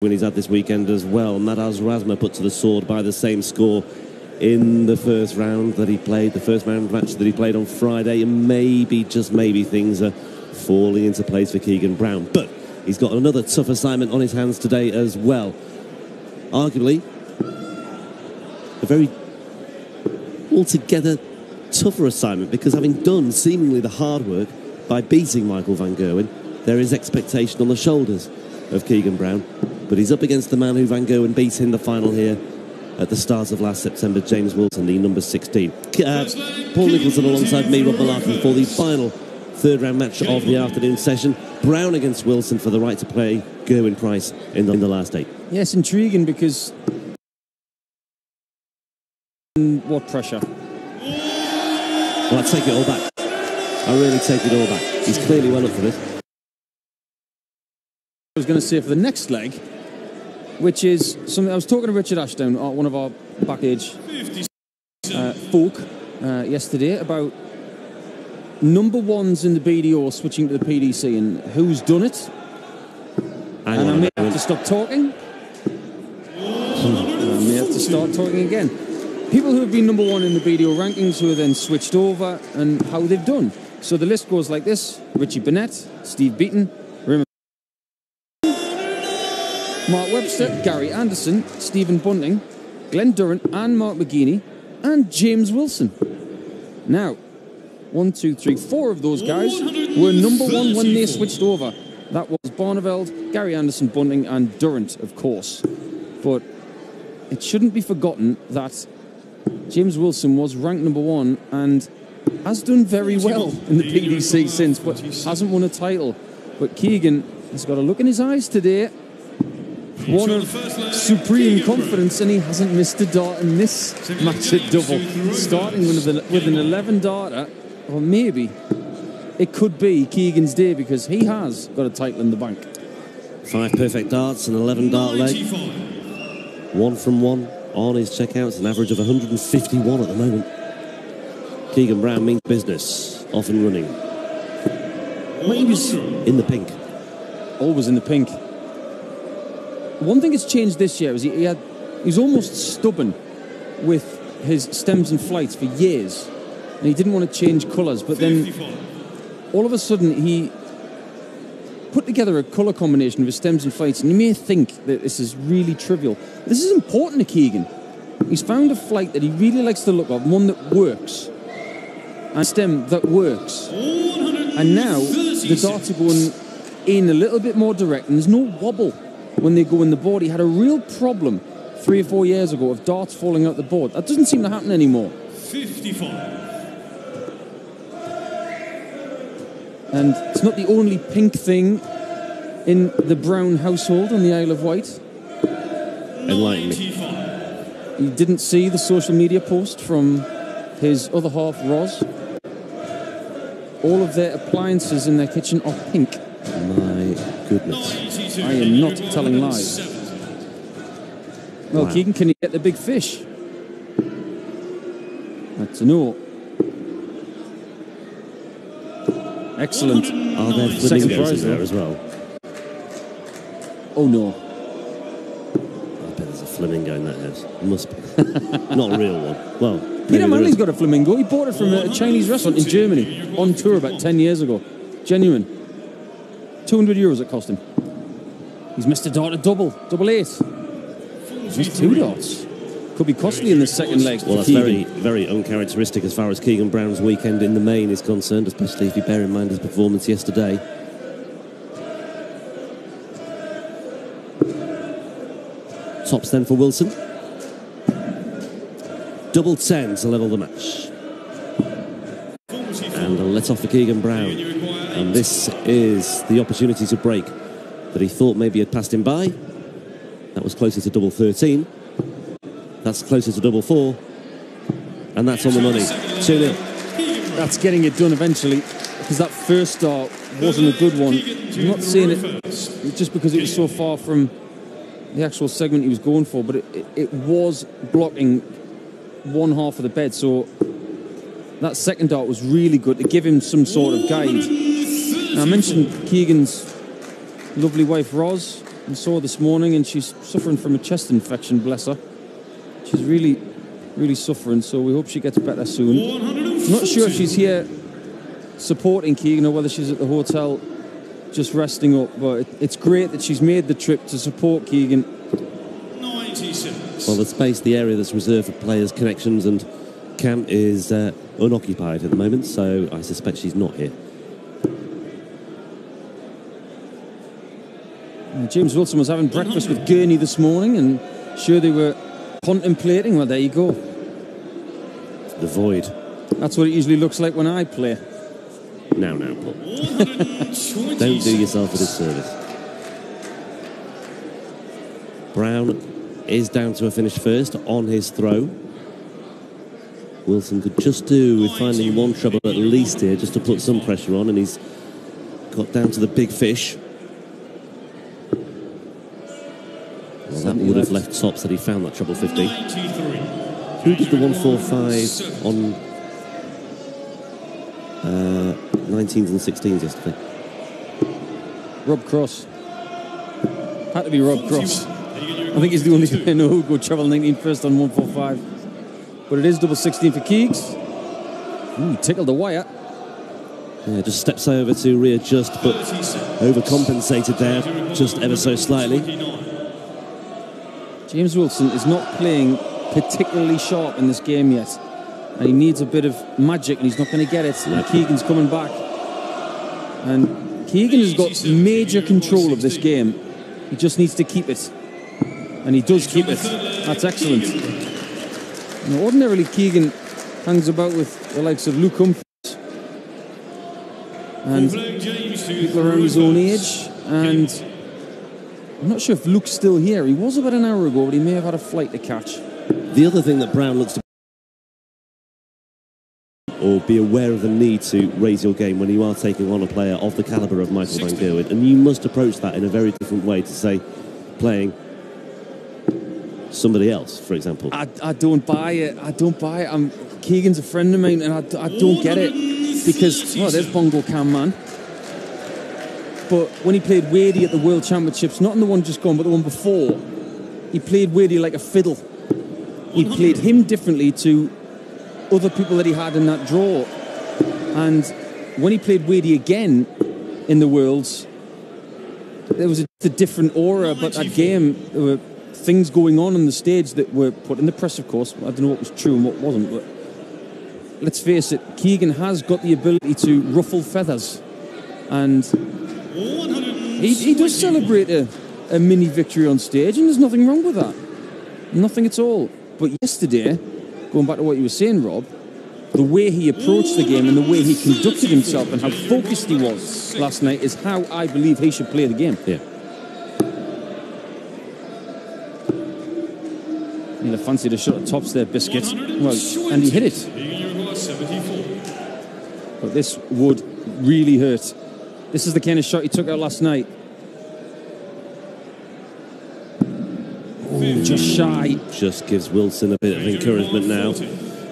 when he's had this weekend as well. Madaz Razma put to the sword by the same score in the first round that he played, the first round match that he played on Friday, and maybe, just maybe, things are falling into place for Keegan Brown. But he's got another tough assignment on his hands today as well. Arguably, a very altogether tougher assignment, because having done seemingly the hard work by beating Michael van Gerwen, there is expectation on the shoulders of Keegan Brown. But he's up against the man who van Gerwen beat in the final here at the start of last September, James Wilson, the number 16. Paul Nicholson alongside me, Rob Malarkey, for the final third round match of the afternoon session. Brown against Wilson for the right to play Gerwin Price in the last 8. Yes, intriguing, because what pressure. Well, I take it all back. I really take it all back. He's clearly well up for this. I was going to say for the next leg, which is something I was talking to Richard Ashdown, one of our backstage folk, yesterday, about number ones in the BDO switching to the PDC and who's done it. And I may have to stop talking. I may have to start talking again. People who have been number one in the BDO rankings who are then switched over and how they've done. So the list goes like this: Richie Burnett, Steve Beaton, Mark Webster, Gary Anderson, Stephen Bunting, Glenn Durrant and Mark McGeaney, and James Wilson. Now, 1, 2, 3, 4 of those guys were number one when they switched over. That was Barneveld, Gary Anderson, Bunting and Durrant, of course. But it shouldn't be forgotten that James Wilson was ranked number one and has done very well in the PDC since, but hasn't won a title. But Keegan has got a look in his eyes today, one of supreme confidence, and he hasn't missed a dart in this match at double. Starting with an 11 darter, or maybe it could be Keegan's day, because he has got a title in the bank. 5 perfect darts, an 11 dart leg. 1 from 1 on his checkouts, an average of 151 at the moment. Keegan Brown means business, off and running. Well, he was in the pink. Always in the pink. One thing that's changed this year is he's almost stubborn with his stems and flights for years, and he didn't want to change colours, but then all of a sudden he put together a colour combination of his stems and flights, and you may think that this is really trivial. This is important to Keegan. He's found a flight that he really likes the look of, one that works, and a stem that works. And now the darts are going in a little bit more direct, and there's no wobble when they go in the board. He had a real problem 3 or 4 years ago of darts falling out the board. That doesn't seem to happen anymore. 55. And it's not the only pink thing in the Brown household on the Isle of Wight. Enlighten me. He didn't see the social media post from his other half, Roz. All of their appliances in their kitchen are pink. My goodness. I am not telling lies. Well, wow. Keegan, can you get the big fish? That's a no. Excellent. Are there flamingos in there as well? Oh no. I bet there's a flamingo in that house. Must be. Not a real one. Well, Peter Manley's got a flamingo. He bought it from a Chinese restaurant in Germany on tour about 10 years ago. Genuine. €200 it cost him. He's missed a dart at double 8. Just 2 darts. Could be costly in the second leg. Well, that's very, very uncharacteristic as far as Keegan Brown's weekend in the main is concerned, especially if you bear in mind his performance yesterday. Tops then for Wilson. Double 10 to level the match. And a let off for Keegan Brown. And this is the opportunity to break that he thought maybe had passed him by. That was closer to double 13. That's closer to double 4. And that's on the money. 2-0. That's getting it done eventually, because that first start wasn't a good one. I'm not saying it just because it was so far from the actual segment he was going for, but it was blocking one half of the bed. So that second dart was really good to give him some sort of guide. Now, I mentioned Keegan's lovely wife Roz I saw her this morning, and she's suffering from a chest infection, bless her. She's really, really suffering, so we hope she gets better soon. I'm not sure if she's here supporting Keegan or whether she's at the hotel just resting up, but it's great that she's made the trip to support Keegan. 96. Well, the space, the area that's reserved for players' connections and camp is unoccupied at the moment, so I suspect she's not here. James Wilson was having breakfast with Gurney this morning, and sure they were contemplating. Well, there you go. The void. That's what it usually looks like when I play. Now, Paul. Don't do yourself a disservice. Brown is down to a finish first on his throw. Wilson could just do with finding one treble at least here, just to put some pressure on, and he's got down to the big fish. Well, that would have left tops that he found that treble 50. Who did the 145 on 19s and 16s yesterday? Rob Cross. Had to be Rob Cross. I think he's the only guy I know who would go treble 19 first on 145. But it is double 16 for Keegs. Ooh, he tickled the wire. Yeah, just steps over to readjust, but overcompensated there, just ever so slightly. James Wilson is not playing particularly sharp in this game yet, and he needs a bit of magic, and he's not going to get it. And Keegan's coming back, and Keegan has got major control of this game. He just needs to keep it, and he does keep it. That's excellent. Now, ordinarily, Keegan hangs about with the likes of Luke Humphries and people around his own age, and I'm not sure if Luke's still here. He was about an hour ago, but he may have had a flight to catch. The other thing that Brown looks to or be aware of the need to raise your game when you are taking on a player of the calibre of Michael van Gerwen, and you must approach that in a very different way to, say, playing somebody else, for example. I don't buy it. I don't buy it. Keegan's a friend of mine, and I don't get it, because, well, there's Bongo Cam Man. But when he played Wadey at the World Championships, not in the one just gone, but the one before, he played Wadey like a fiddle. He played him differently to other people that he had in that draw. And when he played Wadey again in the Worlds, there was a different aura about that game. There were things going on the stage that were put in the press, of course. I don't know what was true and what wasn't, but let's face it, Keegan has got the ability to ruffle feathers. And he does celebrate a mini victory on stage, and there's nothing wrong with that. Nothing at all. But yesterday, going back to what you were saying, Rob, the way he approached the game and the way he conducted himself and how focused he was last night is how I believe he should play the game. Yeah. You'd have fancied a shot at tops there, Biscuit. Well, and he hit it. But this would really hurt. This is the kind of shot he took out last night. Oh, just shy. Just gives Wilson a bit of encouragement now.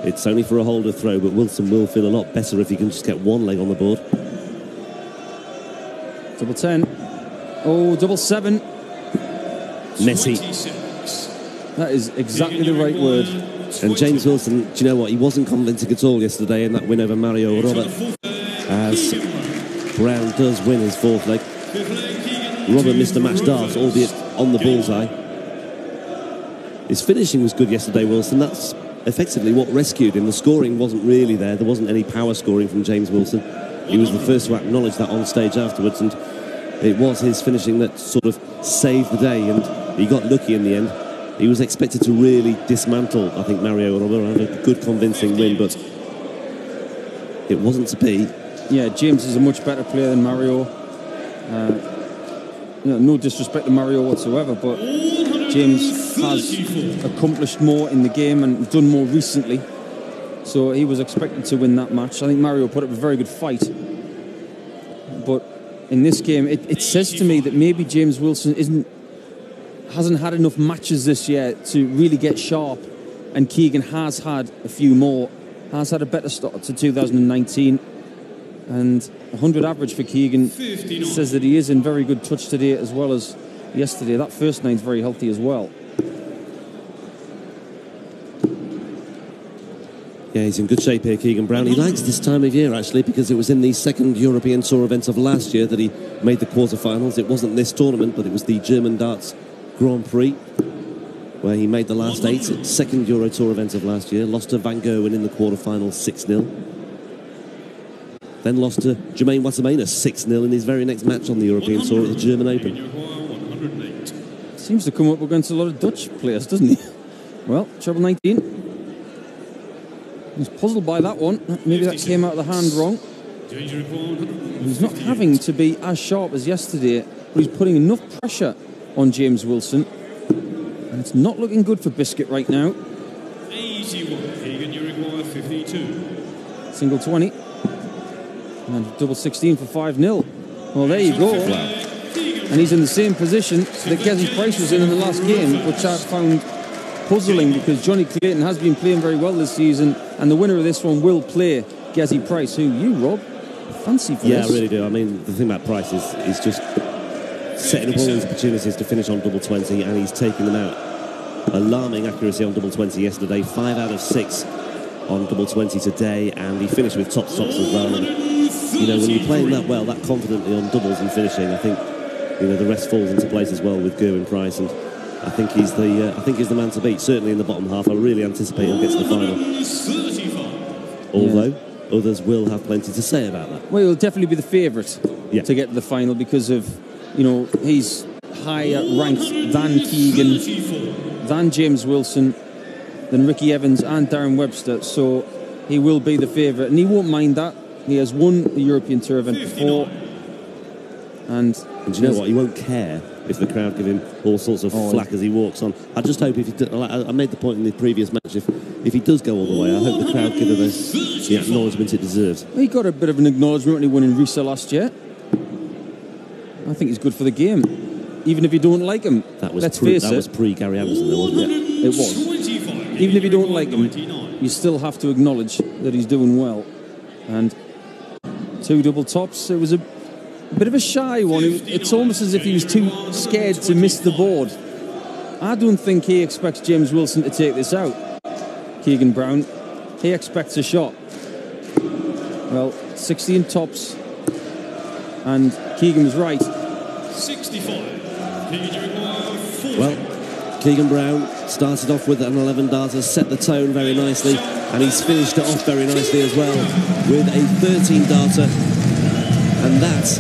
It's only for a holder throw, but Wilson will feel a lot better if he can just get one leg on the board. Double 10. Oh, double 7. Messy. That is exactly the right word. And James Wilson, do you know what? He wasn't convincing at all yesterday in that win over Mario Robert, as Brown does win his fourth leg. Robert missed a match dart, albeit on the bullseye. His finishing was good yesterday, Wilson. That's effectively what rescued him. The scoring wasn't really there. There wasn't any power scoring from James Wilson. He was the first to acknowledge that on stage afterwards, and it was his finishing that sort of saved the day, and he got lucky in the end. He was expected to really dismantle, I think, Mario Robert, and have a good convincing win, but it wasn't to be. Yeah, James is a much better player than Mario. No disrespect to Mario whatsoever, but James has accomplished more in the game and done more recently. So he was expected to win that match. I think Mario put up a very good fight. But in this game, it says to me that maybe James Wilson hasn't had enough matches this year to really get sharp. And Keegan has had a few more. Has had a better start to 2019. And 100 average for Keegan says that he is in very good touch today, as well as yesterday. That first nine's very healthy as well. Yeah, he's in good shape here, Keegan Brown. He likes this time of year, actually, because it was in the second European Tour event of last year that he made the quarterfinals. It wasn't this tournament, but it was the German Darts Grand Prix, where he made the last 8. Second Euro Tour event of last year. Lost to Van Gerwen in the quarterfinals 6-0. Then lost to Jermaine Watamena 6-0 in his very next match on the European Tour at the German Open. Seems to come up against a lot of Dutch players, doesn't he? Well, treble 19. He's puzzled by that one. Maybe that came out of the hand wrong. He's not having to be as sharp as yesterday, but he's putting enough pressure on James Wilson. And it's not looking good for Biscuit right now. 81. Keegan, you require 52. Single 20. And double 16 for 5-0. Well, there you go. And he's in the same position that Gezi Price was in the last game, which I found puzzling because Johnny Clayton has been playing very well this season, and the winner of this one will play Gezi Price, who you, Rob, fancy for this. Yeah, I really do. I mean, the thing about Price is just setting up all these opportunities to finish on double 20, and he's taking them out. Alarming accuracy on double 20 yesterday, 5 out of 6 on double 20 today, and he finished with top stops as well. And, you know, when you're playing that well, that confidently on doubles and finishing, I think, you know, the rest falls into place as well with Gerwin Price, and I think he's the man to beat. Certainly in the bottom half, I really anticipate he'll get to the final. Although others will have plenty to say about that. Well, he'll definitely be the favourite to get to the final because of, you know, he's higher ranked than Keegan, than James Wilson, than Ricky Evans and Darren Webster. So he will be the favourite, and he won't mind that. He has won the European Tour event before, and do you know what? He won't care if the crowd give him all sorts of flack as he walks on. I just hope if he I made the point in the previous match, if he does go all the way, I hope the crowd give him the acknowledgement it deserves. He got a bit of an acknowledgement when he won in Risa last year. I think he's good for the game, even if you don't like him. That was pre-Gary Anderson, though, wasn't it? It was. Even if you don't like him, you still have to acknowledge that he's doing well. And 2 double tops. It was a bit of a shy one. It's almost as if he was too scared to miss the board. I don't think he expects James Wilson to take this out, Keegan Brown. He expects a shot. Well, 16 tops, and Keegan was right. 65. Well, Keegan Brown started off with an 11 darter, set the tone very nicely, and he's finished it off very nicely as well with a 13 darter, and that